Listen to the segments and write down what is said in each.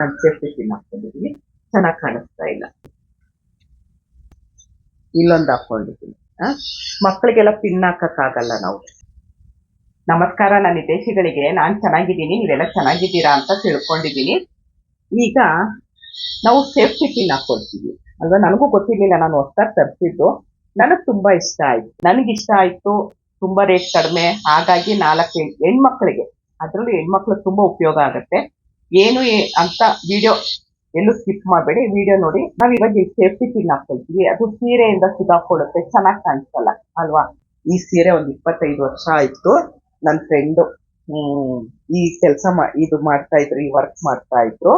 ನಾನು safety pin ಹಾಕೊಂಡಿದ್ದೀನಿ, ಚೆನ್ನಾಗಿ ಕಾಣಿಸ್ತಾ ಇಲ್ಲ. ಇಲ್ಲೊಂದು ಹಾಕೊಂಡಿದ್ದೀನಿ. ಮಕ್ಕಳಿಗೆಲ್ಲ ಪಿನ್ ಹಾಕಕ್ಕಾಗಲ್ಲ ನಾವು. ನಮಸ್ಕಾರ ನನ್ನ ಹಿತೈಷಿಗಳಿಗೆ, ನಾನು ಚೆನ್ನಾಗಿದ್ದೀನಿ, ನೀವೆಲ್ಲ ಚೆನ್ನಾಗಿದ್ದೀರಾ ಅಂತ ತಿಳ್ಕೊಂಡಿದ್ದೀನಿ. ಈಗ ನಾವು ಸೇಫ್ಟಿ ಪಿನ್ ಹಾಕೊಳ್ತೀವಿ ಅಲ್ವಾ. ನನಗೂ ಗೊತ್ತಿರ್ಲಿಲ್ಲ, ನಾನು ಹೊಸದಾಗಿ ತರಿಸಿದ್ದು. ನನಗೆ ತುಂಬಾ ಇಷ್ಟ ಆಯ್ತು. ನನಗಿಷ್ಟ ಆಯ್ತು, ತುಂಬಾ ರೇಟ್ ಕಡಿಮೆ, ಹಾಗಾಗಿ 4 ಹೆಣ್ಮಕ್ಳಿಗೆ, ಅದರಲ್ಲೂ ಹೆಣ್ಮಕ್ಳು ತುಂಬಾ ಉಪಯೋಗ ಆಗುತ್ತೆ. ಏನು ಅಂತ ವಿಡಿಯೋ ಎಲ್ಲೂ ಸ್ಕಿಪ್ ಮಾಡಬೇಡಿ, ವಿಡಿಯೋ ನೋಡಿ. ನಾವ್ ಇವಾಗ ಈ ಸೇಫ್ಟಿ ಪಿನ್ ಹಾಕೊಳ್ತೀವಿ, ಅದು ಸೀರೆಯಿಂದ ಸಿಗಾಕೊಳ್ಳುತ್ತೆ, ಚೆನ್ನಾಗಿ ಕಾಣಿಸಲ್ಲ ಅಲ್ವಾ. ಈ ಸೀರೆ ಒಂದು 25 ವರ್ಷ ಆಯ್ತು. ನನ್ನ ಫ್ರೆಂಡು ಈ ಕೆಲಸ ಇದು ಮಾಡ್ತಾ ಇದ್ರು, ಈ ವರ್ಕ್ ಮಾಡ್ತಾ ಇದ್ರು.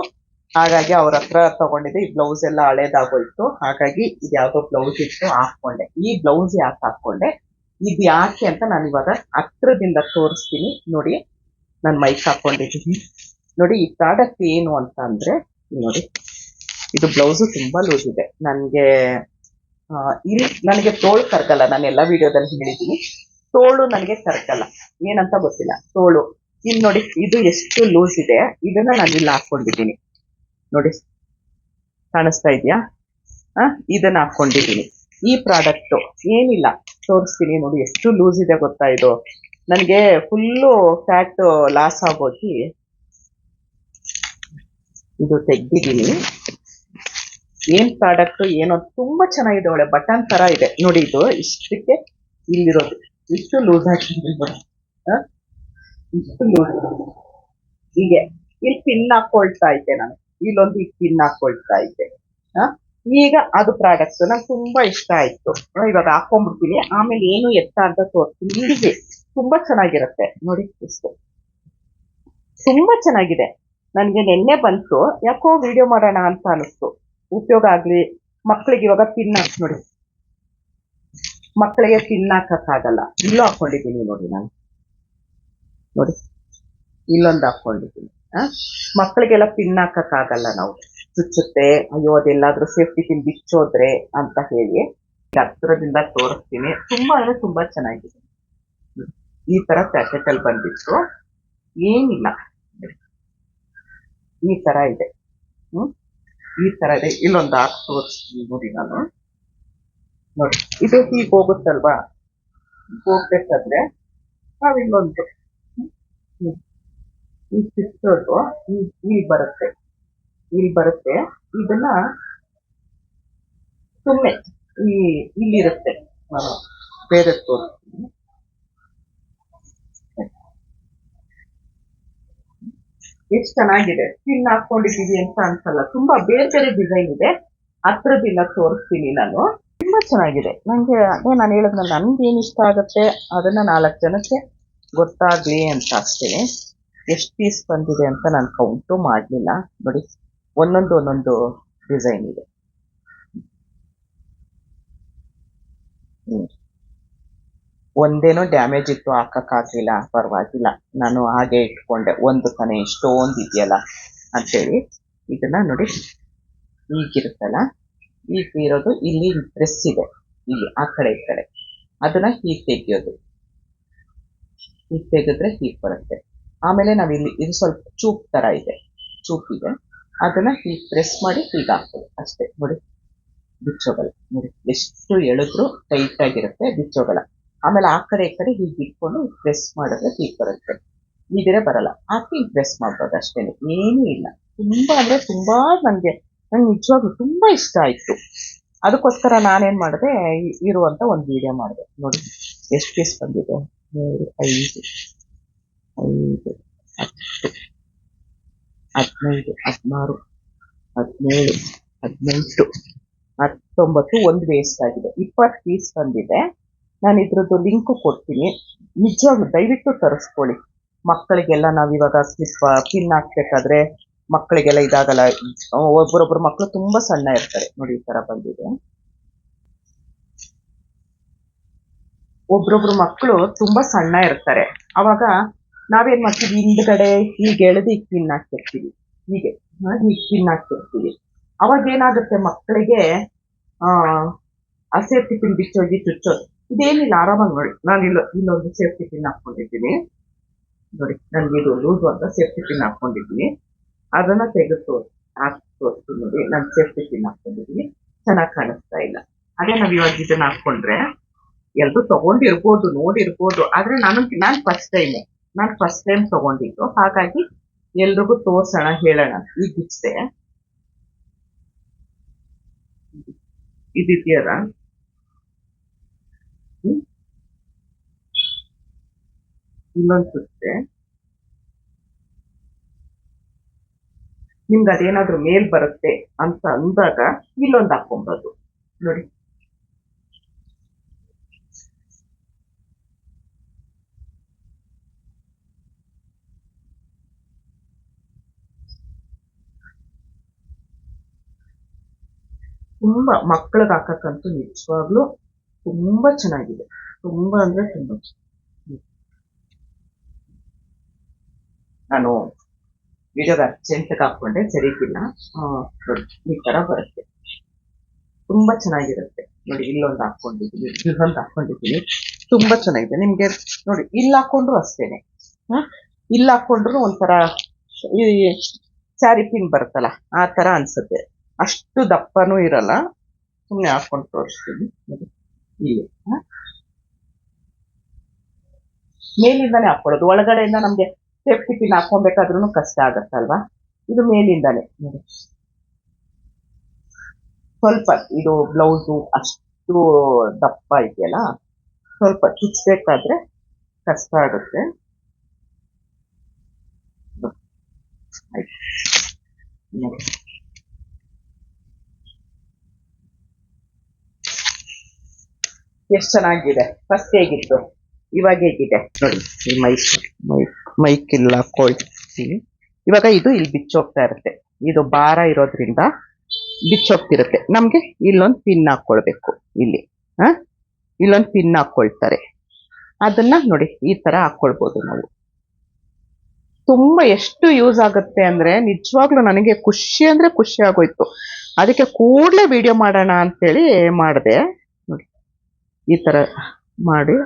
ಹಾಗಾಗಿ ಅವ್ರ ಹತ್ರ ತಗೊಂಡಿದ್ದೆ. ಈ ಬ್ಲೌಸ್ ಎಲ್ಲ ಹಳೇದಾಗೋಯ್ತು, ಹಾಗಾಗಿ ಇದು ಯಾವ್ದೋ ಬ್ಲೌಸ್ ಇತ್ತು, ಹಾಕೊಂಡೆ. ಈ ಬ್ಲೌಸ್ ಯಾಕೆ ಹಾಕೊಂಡೆ, ಇದು ಯಾಕೆ ಅಂತ ನಾನು ಇವಾಗ ಹತ್ರದಿಂದ ತೋರಿಸ್ತೀನಿ ನೋಡಿ. ನಾನು ಮೈಕ್ ಹಾಕೊಂಡಿದ್ದೀನಿ ನೋಡಿ. ಈ ಪ್ರಾಡಕ್ಟ್ ಏನು ಅಂತ ಅಂದ್ರೆ ನೋಡಿ, ಇದು ಬ್ಲೌಸು ತುಂಬಾ ಲೂಸ್ ಇದೆ. ನನಗೆ ತೋಳು ಕರ್ಗಲ್ಲ. ನಾನು ಎಲ್ಲಾ ವಿಡಿಯೋದಲ್ಲಿ ಹೇಳಿದ್ದೀನಿ, ತೋಳು ನನಗೆ ಕರ್ಗಲ್ಲ, ಏನಂತ ಗೊತ್ತಿಲ್ಲ ತೋಳು. ಇಲ್ಲಿ ನೋಡಿ, ಇದು ಎಷ್ಟು ಲೂಸ್ ಇದೆ. ಇದನ್ನ ನಾನು ಇಲ್ಲಿ ಹಾಕೊಂಡಿದ್ದೀನಿ ನೋಡಿ, ಕಾಣಿಸ್ತಾ ಇದೆಯಾ? ಇದನ್ನ ಹಾಕೊಂಡಿದ್ದೀನಿ. ಈ ಪ್ರಾಡಕ್ಟ್ ಏನಿಲ್ಲ, ತೋರಿಸ್ತೀನಿ ನೋಡಿ, ಎಷ್ಟು ಲೂಸ್ ಇದೆ ಗೊತ್ತಾ. ಇದು ನನಗೆ ಫುಲ್ಲು ಫ್ಯಾಟ್ ಲಾಸ್ ಆಗೋಗಿ ಇದು ತೆಗ್ದಿದ್ದೀನಿ. ಏನ್ ಪ್ರಾಡಕ್ಟ್ ಏನೋ ತುಂಬಾ ಚೆನ್ನಾಗಿದೆ, ಒಳ್ಳೆ ಬಟನ್ ತರ ಇದೆ ನೋಡಿ. ಇದು ಇಷ್ಟಕ್ಕೆ ಇಲ್ಲಿರೋದು ಇಷ್ಟು ಲೂಸ್ ಹಾಕಿದ್ದೀನಿ, ಇಷ್ಟು ಲೂಸ್. ಹೀಗೆ ಇಲ್ಲಿ ಪಿನ್ ಹಾಕೊಳ್ತಾ ಇದ್ದೆ ನಾನು, ಇಲ್ಲೊಂದು ಈ ಪಿನ್ ಹಾಕೊಳ್ತಾ ಇದ್ದೆ. ಈಗ ಅದು ಪ್ರಾಡಕ್ಟ್ ನಂಗೆ ತುಂಬಾ ಇಷ್ಟ ಆಯ್ತು. ಇವಾಗ ಹಾಕೊಂಡ್ಬಿಡ್ತೀನಿ, ಆಮೇಲೆ ಏನು ಎತ್ತ ಅಂತ ತೋರಿಸ್ತೀನಿ. ಹೀಗೆ ತುಂಬಾ ಚೆನ್ನಾಗಿರುತ್ತೆ ನೋಡಿ, ಇಷ್ಟು ತುಂಬಾ ಚೆನ್ನಾಗಿದೆ. ನನ್ಗೆ ನಿನ್ನೆ ಬಂತು, ಯಾಕೋ ವಿಡಿಯೋ ಮಾಡೋಣ ಅಂತ ಅನಿಸ್ತು. ಉಪಯೋಗ ಆಗ್ಲಿ ಮಕ್ಕಳಿಗೆ. ಇವಾಗ ಪಿನ್ ಹಾಕಿ ನೋಡಿ, ಮಕ್ಕಳಿಗೆ ಪಿನ್ ಹಾಕಕ್ಕಾಗಲ್ಲ. ಇಲ್ಲೂ ಹಾಕೊಂಡಿದ್ದೀನಿ ನೋಡಿ, ನಾನು ನೋಡಿ ಇಲ್ಲೊಂದು ಹಾಕೊಂಡಿದ್ದೀನಿ. ಮಕ್ಕಳಿಗೆಲ್ಲ ಪಿನ್ ಹಾಕಕ್ಕಾಗಲ್ಲ ನಾವು, ಚುಚ್ಚುತ್ತೆ, ಅಯ್ಯೋ ಅದೆಲ್ಲಾದ್ರೂ ಸೇಫ್ಟಿ ಪಿನ್ ಬಿಚ್ಚೋದ್ರೆ ಅಂತ ಹೇಳಿ ಹತ್ರದಿಂದ ತೋರಿಸ್ತೀನಿ. ತುಂಬಾ ಅಂದ್ರೆ ತುಂಬಾ ಚೆನ್ನಾಗಿದೆ. ಈ ತರ ಪ್ಯಾಕೆಟ್ ಅಲ್ಲಿ ಬಂದಿತ್ತು, ಏನಿಲ್ಲ ಈ ತರ ಇದೆ. ಈ ತರ ಇದೆ. ಇಲ್ಲೊಂದು ಹಾಕಿ ತೋರಿಸ್ತೀನಿ ನೋಡಿ ನಾನು. ನೋಡಿ ಇದು ಹೀಗೆ ಹೋಗುತ್ತಲ್ವಾ, ಹೋಗ್ಬೇಕಾದ್ರೆ ನಾವ್ ಇಲ್ಲೊಂದು ಈ ಸಿಸ್ಟರ್ದು ಇಲ್ಲಿ ಬರುತ್ತೆ, ಇದನ್ನ ಸುಮ್ಮನೆ ಇಲ್ಲಿರುತ್ತೆ. ನಾನು ಬೇರೆ ತೋರಿಸ್ತೀನಿ. ಎಷ್ಟು ಚೆನ್ನಾಗಿದೆ, ಪಿನ್ ಹಾಕೊಂಡಿದೀವಿ ಅಂತ ಅನ್ಸಲ್ಲ. ತುಂಬಾ ಬೇರೆ ಬೇರೆ ಡಿಸೈನ್ ಇದೆ, ಹತ್ರದಿಂದ ತೋರಿಸ್ತೀನಿ ನಾನು. ತುಂಬಾ ಚೆನ್ನಾಗಿದೆ. ನಂಗೆ ಅದೇ ನಾನು ಹೇಳಿದ್ನಲ್ಲ, ನನ್ಗೆ ಏನ್ ಇಷ್ಟ ಆಗುತ್ತೆ ಅದನ್ನ 4 ಜನಕ್ಕೆ ಗೊತ್ತಾಗ್ಲಿ ಅಂತ ಅಷ್ಟೇ. ಎಷ್ಟು ಪೀಸ್ ಬಂದಿದೆ ಅಂತ ನಾನು ಕೌಂಟು ಮಾಡಲಿಲ್ಲ ನೋಡಿ. ಒಂದೊಂದು ಡಿಸೈನ್ ಇದೆ. ಒಂದೇನೋ ಡ್ಯಾಮೇಜ್ ಇತ್ತು, ಹಾಕಕ್ಕಾಗ್ಲಿಲ್ಲ, ಪರವಾಗಿಲ್ಲ, ನಾನು ಹಾಗೆ ಇಟ್ಕೊಂಡೆ. ಒಂದು ತಾನೇ ಇಷ್ಟೊಂದು ಇದೆಯಲ್ಲ ಅಂತೇಳಿ ಇದನ್ನ ನೋಡಿ. ಈಗಿರುತ್ತಲ್ಲ, ಈಗ ಇರೋದು ಇಲ್ಲಿ ಪ್ರೆಸ್ ಇದೆ, ಇಲ್ಲಿ ಆ ಕಡೆ ಈ ಕಡೆ. ಅದನ್ನ ಹೀಗೆ ತೆಗಿಯೋದು, ಹೀಗೆ ತೆಗೆದ್ರೆ ಹೀಗೆ ಬರುತ್ತೆ. ಆಮೇಲೆ ನಾವಿಲ್ಲಿ ಇದು ಸ್ವಲ್ಪ ಚೂಪ್ ತರ ಇದೆ, ಚೂಪಿದೆ, ಅದನ್ನ ಹೀಗೆ ಪ್ರೆಸ್ ಮಾಡಿ ಹೀಗೆ ಹಾಕೋದು ಅಷ್ಟೇ ನೋಡಿ. ಬಿಚ್ಚೋಗಲ್ಲ ನೋಡಿ, ಎಷ್ಟು ಎಳೆದ್ರು ಟೈಟ್ ಆಗಿರುತ್ತೆ, ಬಿಚ್ಚೋಗಲ್ಲ. ಆಮೇಲೆ ಆ ಕಡೆ ಈ ಕಡೆ ಹೀಗೆ ಇಟ್ಕೊಂಡು ಪ್ರೆಸ್ ಮಾಡಿದ್ರೆ ಹೀಗೆ ಬರುತ್ತೆ. ಈಗಿರೆ ಬರಲ್ಲ, ಹಾಕಿ ಪ್ರೆಸ್ ಮಾಡ್ಬೋದು ಅಷ್ಟೇ, ಏನೂ ಇಲ್ಲ. ತುಂಬಾ ಅಂದ್ರೆ ತುಂಬಾ ನಂಗೆ ನಿಜವಾಗ್ಲೂ ತುಂಬಾ ಇಷ್ಟ ಆಯ್ತು. ಅದಕ್ಕೋಸ್ಕರ ನಾನೇನ್ ಮಾಡಿದೆ, ಇರುವಂತ ಒಂದು ವಿಡಿಯೋ ಮಾಡಿದೆ ನೋಡಿ. ಎಷ್ಟು ಪೀಸ್ ಬಂದಿದೆ? 3, 5, 10, 15, 16, 17, 18, 19 ಒಂದು ವೇಸ್ಟ್ ಆಗಿದೆ. 20 ಪೀಸ್ ಬಂದಿದೆ. ನಾನು ಇದ್ರದ್ದು ಲಿಂಕ್ ಕೊಡ್ತೀನಿ, ನಿಜವಾಗ್ಲೂ ದಯವಿಟ್ಟು ತರಿಸ್ಕೊಳ್ಳಿ. ಮಕ್ಕಳಿಗೆಲ್ಲ ನಾವಿವಾಗ ಪಿನ್ ಹಾಕ್ಬೇಕಾದ್ರೆ ಮಕ್ಕಳಿಗೆಲ್ಲ ಇದಾಗಲ್ಲ. ಒಬ್ಬರೊಬ್ರು ಮಕ್ಕಳು ತುಂಬಾ ಸಣ್ಣ ಇರ್ತಾರೆ ನೋಡಿ, ಈ ತರ ಬಂದಿದೆ. ಒಬ್ರೊಬ್ರು ಮಕ್ಕಳು ತುಂಬಾ ಸಣ್ಣ ಇರ್ತಾರೆ, ಅವಾಗ ನಾವೇನ್ ಮಾಡ್ತೀವಿ, ಹಿಂದ್ಗಡೆ ಹೀಗೆ ಎಳೆದು ಈಗ ಪಿನ್ ಹಾಕ್ತಿರ್ತೀವಿ, ಹೀಗೆ ಪಿನ್ ಹಾಕ್ತಿರ್ತೀವಿ. ಅವಾಗ ಏನಾಗುತ್ತೆ, ಮಕ್ಕಳಿಗೆ ಆ ಸೇಫ್ಟಿ ಪಿನ್ ಬಿಚ್ಚೋಗಿ ಚುಚ್ಚೋದು. ಇದೇನಿಲ್ಲ, ಆರಾಮಾಗಿ ನೋಡಿ. ನಾನು ಇಲ್ಲೊಂದು ಸೇಫ್ಟಿ ಪಿನ್ ಹಾಕೊಂಡಿದ್ದೀನಿ ನೋಡಿ. ನನ್ಗೆ ಇದು ಲೂಸ್ ಅಂತ ಸೇಫ್ಟಿ ಪಿನ್ ಹಾಕೊಂಡಿದ್ದೀನಿ. ಅದನ್ನ ತೆಗೆದು ಹಾಕಿ ನೋಡಿ, ನಾನು ಸೇಫ್ಟಿ ಪಿನ್ ಹಾಕೊಂಡಿದ್ದೀನಿ, ಚೆನ್ನಾಗಿ ಕಾಣಿಸ್ತಾ ಇಲ್ಲ. ಅದೇ ನಾವ್ ಇವಾಗ ಇದನ್ನ ಹಾಕೊಂಡ್ರೆ ಎಲ್ರು ತಗೊಂಡಿರ್ಬೋದು, ನೋಡಿರ್ಬೋದು, ಆದ್ರೆ ನಾನು ಫಸ್ಟ್ ಟೈಮ್ ತಗೊಂಡಿದ್ದು, ಹಾಗಾಗಿ ಎಲ್ರಿಗೂ ತೋರ್ಸೋಣ, ಹೇಳೋಣ. ಈಗ ಬಿಚ್ಚಿದೆ, ಇದಿದೆಯಲ್ಲ, ಇನ್ನೊಂದು ಸುತ್ತೆ. ನಿಮ್ಗೆ ಅದೇನಾದ್ರೂ ಮೇಲ್ ಬರುತ್ತೆ ಅಂತ ಅಂದಾಗ ಇಲ್ಲೊಂದು ಹಾಕೊಂಬೋದು ನೋಡಿ. ತುಂಬಾ ಮಕ್ಕಳಿಗೆ ಹಾಕಕ್ಕಂತೂ ನಿಜವಾಗ್ಲೂ ತುಂಬಾ ಚೆನ್ನಾಗಿದೆ, ತುಂಬಾ ಅಂದ್ರೆ ತುಂಬಾ. ನಾನು ವಿಡಿಯೋಗೆ ಅರ್ಜೆಂಟ್ಗೆ ಹಾಕೊಂಡೆ, ಸರಿಗಿಲ್ಲ. ನೋಡಿ ಈ ತರ ಬರುತ್ತೆ, ತುಂಬಾ ಚೆನ್ನಾಗಿರುತ್ತೆ ನೋಡಿ. ಇಲ್ಲೊಂದು ಹಾಕೊಂಡಿದ್ದೀನಿ, ಇಲ್ಲೊಂದು ಹಾಕೊಂಡಿದ್ದೀನಿ, ತುಂಬಾ ಚೆನ್ನಾಗಿದೆ. ನಿಮ್ಗೆ ನೋಡಿ, ಇಲ್ಲಿ ಹಾಕೊಂಡ್ರು ಅಷ್ಟೇನೆ, ಇಲ್ಲಿ ಹಾಕೊಂಡ್ರು ಒಂಥರ ಈ ಸ್ಯಾರಿ ಪಿನ್ ಬರುತ್ತಲ್ಲ ಆ ತರ ಅನ್ಸುತ್ತೆ. ಅಷ್ಟು ದಪ್ಪನೂ ಇರಲ್ಲ. ಸುಮ್ಮನೆ ಹಾಕೊಂಡು ತೋರಿಸ್ತೀನಿ ನೋಡಿ. ಇಲ್ಲಿ ಮೇಲಿಂದಾನೆ ಹಾಕೊಳ್ಳೋದು, ಒಳಗಡೆಯಿಂದ ನಮ್ಗೆ ಸೇಫ್ಟಿ ಪಿನ್ ಹಾಕೊಬೇಕಾದ್ರೂ ಕಷ್ಟ ಆಗತ್ತಲ್ವಾ. ಇದು ಮೇಲಿಂದಾನೆ ನೋಡಿ. ಸ್ವಲ್ಪ ಇದು ಬ್ಲೌಸು ಅಷ್ಟು ದಪ್ಪ ಇದೆಯಲ್ಲ, ಸ್ವಲ್ಪ ಚುಚ್ಚಬೇಕಾದ್ರೆ ಕಷ್ಟ ಆಗುತ್ತೆ. ಎಷ್ಟು ಚೆನ್ನಾಗಿದೆ. ಫಸ್ಟ್ ಹೇಗಿತ್ತು, ಇವಾಗ ಹೇಗಿದೆ ನೋಡಿ. ಈ ಮೈಕ್ ಇಲ್ಲ ಹಾಕೊಳ್ತೀವಿ ಇವಾಗ. ಇದು ಇಲ್ಲಿ ಬಿಚ್ಚೋಗ್ತಾ ಇರುತ್ತೆ, ಇದು ಭಾರ ಇರೋದ್ರಿಂದ ಬಿಚ್ಚೋಗ್ತಿರುತ್ತೆ. ನಮ್ಗೆ ಇಲ್ಲೊಂದು ಪಿನ್ ಹಾಕೊಳ್ಬೇಕು, ಇಲ್ಲಿ ಇಲ್ಲೊಂದು ಪಿನ್ ಹಾಕೊಳ್ತಾರೆ. ಅದನ್ನ ನೋಡಿ ಈ ತರ ಹಾಕೊಳ್ಬೋದು ನಾವು. ತುಂಬಾ ಎಷ್ಟು ಯೂಸ್ ಆಗುತ್ತೆ ಅಂದ್ರೆ ನಿಜವಾಗ್ಲೂ ನನಗೆ ಖುಷಿ ಅಂದ್ರೆ ಖುಷಿ ಆಗೋಯ್ತು. ಅದಕ್ಕೆ ಕೂಡಲೇ ವಿಡಿಯೋ ಮಾಡೋಣ ಅಂತೇಳಿ ಮಾಡಿದೆ ನೋಡಿ. ಈ ತರ ಮಾಡಿ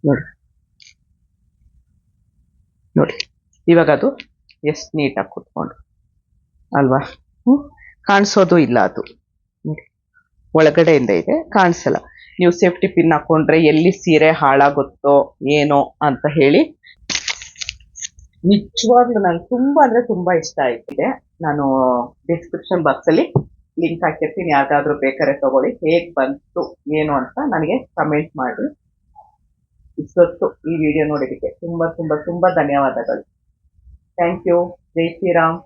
ನೋಡಿ ನೋಡಿ. ಇವಾಗ ಅದು ಎಷ್ಟು ನೀಟಾಗಿ ಕುತ್ಕೊಂಡು ಅಲ್ವಾ. ಕಾಣಿಸೋದು ಇಲ್ಲ ಅದು ನೋಡಿ, ಒಳಗಡೆಯಿಂದ ಇದೆ, ಕಾಣಿಸಲ್ಲ. ನೀವು ಸೇಫ್ಟಿ ಪಿನ್ ಹಾಕೊಂಡ್ರೆ ಎಲ್ಲಿ ಸೀರೆ ಹಾಳಾಗುತ್ತೋ ಏನೋ ಅಂತ ಹೇಳಿ. ನಿಜವಾಗ್ಲೂ ನಂಗೆ ತುಂಬಾ ಅಂದ್ರೆ ತುಂಬಾ ಇಷ್ಟ ಆಯ್ತಿದೆ. ನಾನು ಡಿಸ್ಕ್ರಿಪ್ಷನ್ ಬಾಕ್ಸ್ ಅಲ್ಲಿ ಲಿಂಕ್ ಹಾಕಿರ್ತೀನಿ, ಯಾವ್ದಾದ್ರು ಬೇಕಾದ್ರೆ ತಗೊಳ್ಳಿ. ಹೇಗ್ ಬಂತು ಏನು ಅಂತ ನನಗೆ ಕಮೆಂಟ್ ಮಾಡಿ. ಇಷ್ಟೊತ್ತು ಈ ವಿಡಿಯೋ ನೋಡಿದಕ್ಕೆ ತುಂಬಾ ತುಂಬಾ ತುಂಬಾ ಧನ್ಯವಾದಗಳು. Thank you. ಜೈ ಶ್ರೀರಾಮ್.